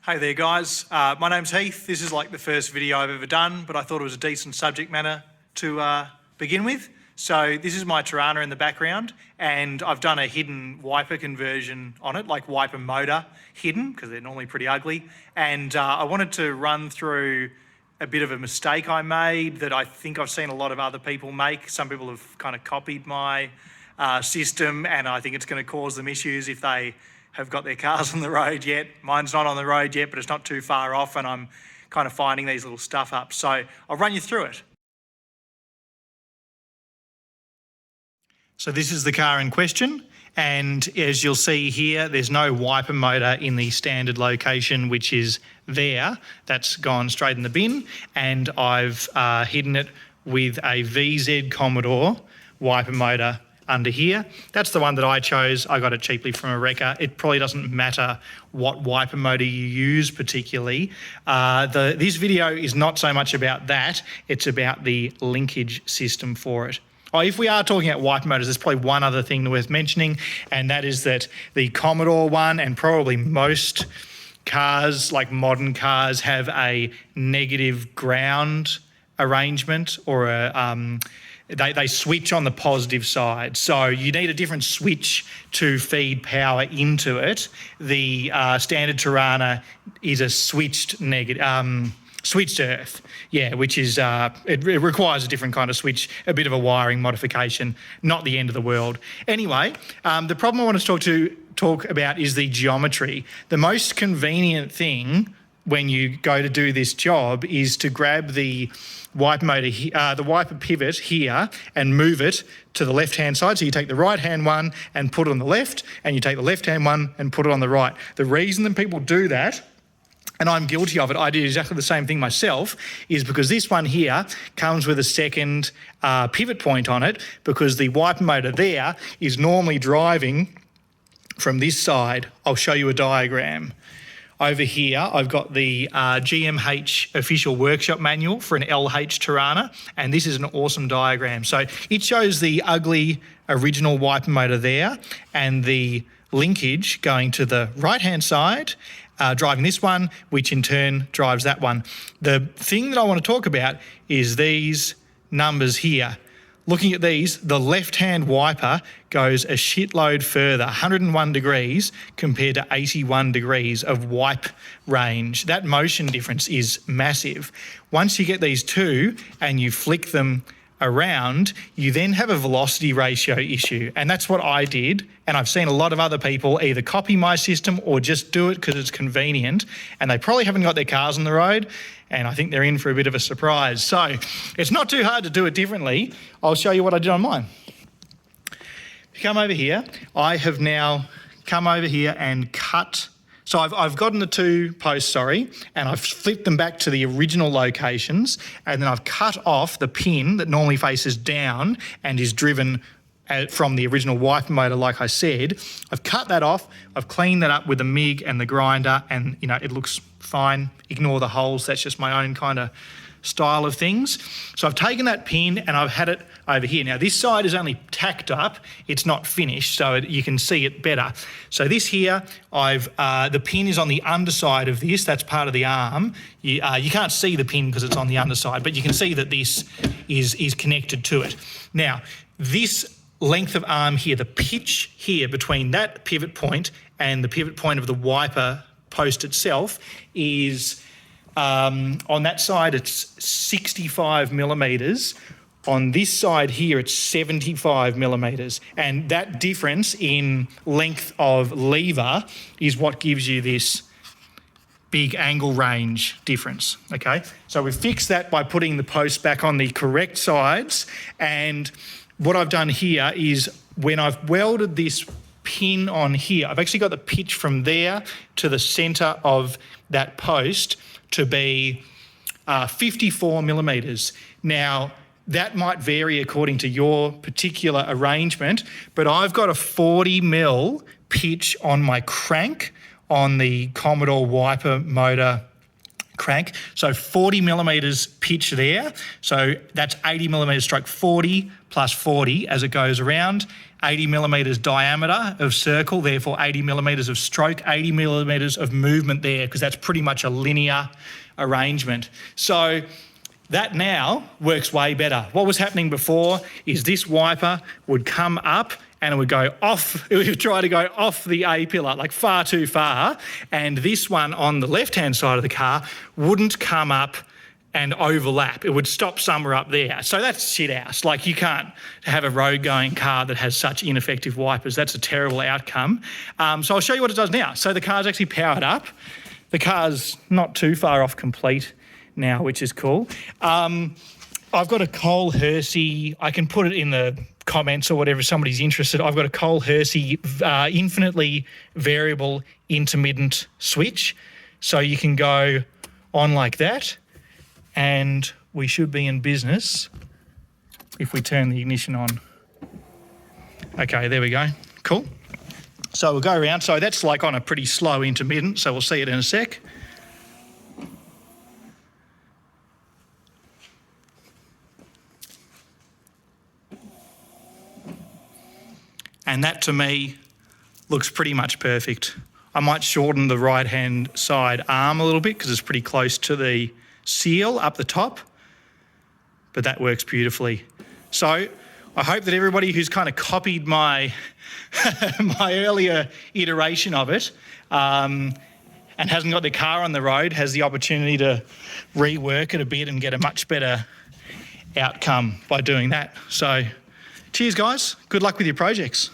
Hey there guys, my name's Heath. This is like the first video I've ever done, but I thought it was a decent subject matter to begin with. So this is my Torana in the background, and I've done a hidden wiper conversion on it, like wiper motor hidden, because they're normally pretty ugly. And I wanted to run through a bit of a mistake I made that I think I've seen a lot of other people make. Some people have kind of copied my system, and I think it's going to cause them issues if they have got their cars on the road yet. Mine's not on the road yet, but it's not too far off, and I'm kind of finding these little stuff up. So I'll run you through it. So this is the car in question, and as you'll see here, there's no wiper motor in the standard location, which is there. That's gone straight in the bin, and I've hidden it with a VZ Commodore wiper motor under here. That's the one that I chose. I got it cheaply from a wrecker. It probably doesn't matter what wiper motor you use particularly. This video is not so much about that, it's about the linkage system for it. Oh, if we are talking about wiper motors, there's probably one other thing worth mentioning, and that is that the Commodore one, and probably most cars, like modern cars, have a negative ground arrangement, or they switch on the positive side. So you need a different switch to feed power into it. The standard Torana is a switched switched earth, yeah, which is, it requires a different kind of switch, a bit of a wiring modification, not the end of the world. Anyway, the problem I want to talk about is the geometry. The most convenient thing when you go to do this job is to grab the wiper motor, the wiper pivot here, and move it to the left-hand side. So you take the right-hand one and put it on the left, and you take the left-hand one and put it on the right. The reason that people do that, and I'm guilty of it, I did exactly the same thing myself, is because this one here comes with a second pivot point on it, because the wiper motor there is normally driving from this side. I'll show you a diagram. Over here, I've got the GMH official workshop manual for an LH Torana, and this is an awesome diagram. So it shows the ugly original wiper motor there, and the linkage going to the right-hand side, driving this one, which in turn drives that one. The thing that I want to talk about is these numbers here. Looking at these, the left-hand wiper goes a shitload further, 101 degrees compared to 81 degrees of wipe range. That motion difference is massive. Once you get these two and you flick them around, you then have a velocity ratio issue. And that's what I did. And I've seen a lot of other people either copy my system or just do it because it's convenient. And they probably haven't got their cars on the road. And I think they're in for a bit of a surprise. So it's not too hard to do it differently. I'll show you what I did on mine. If you come over here, I have now come over here and cut. So I've gotten the two posts, and I've flipped them back to the original locations, and then I've cut off the pin that normally faces down and is driven from the original wiper motor, like I said. I've cut that off, I've cleaned that up with the MIG and the grinder, and it looks fine. Ignore the holes, that's just my own kind of style of things. So I've taken that pin and I've had it over here. Now this side is only tacked up, it's not finished, so you can see it better. So this here, the pin is on the underside of this, that's part of the arm. You can't see the pin because it's on the underside, but you can see that this is connected to it. Now, this length of arm here, the pitch here between that pivot point and the pivot point of the wiper post itself is, on that side it's 65 millimetres. On this side here it's 75 millimetres. And that difference in length of lever is what gives you this big angle range difference, okay? So we fixed that by putting the posts back on the correct sides, and what I've done here is when I've welded this pin on here, I've actually got the pitch from there to the centre of that post to be 54 millimetres. Now, that might vary according to your particular arrangement, but I've got a 40 mil pitch on my crank on the Commodore wiper motor crank. So 40 millimetres pitch there. So that's 80 millimetres stroke 40 plus 40 as it goes around. 80 millimetres diameter of circle, therefore 80 millimetres of stroke, 80 millimetres of movement there, because that's pretty much a linear arrangement. So that now works way better. What was happening before is this wiper would come up and it would go off, it would try to go off the A-pillar, like far too far, and this one on the left-hand side of the car wouldn't come up and overlap. It would stop somewhere up there. So that's shit house. Like, you can't have a road-going car that has such ineffective wipers. That's a terrible outcome. So I'll show you what it does now. So the car's actually powered up. The car's not too far off complete now, which is cool. I've got a Cole Hersee. I can put it in the comments or whatever if somebody's interested. I've got a Cole Hersee infinitely variable intermittent switch. So you can go on like that, and we should be in business if we turn the ignition on. Okay, there we go. Cool. So we'll go around. So that's like on a pretty slow intermittent, so we'll see it in a sec. And that, to me, looks pretty much perfect. I might shorten the right-hand side arm a little bit because it's pretty close to the seal up the top, but that works beautifully. So I hope that everybody who's kind of copied my my earlier iteration of it and hasn't got their car on the road has the opportunity to rework it a bit and get a much better outcome by doing that. So cheers, guys. Good luck with your projects.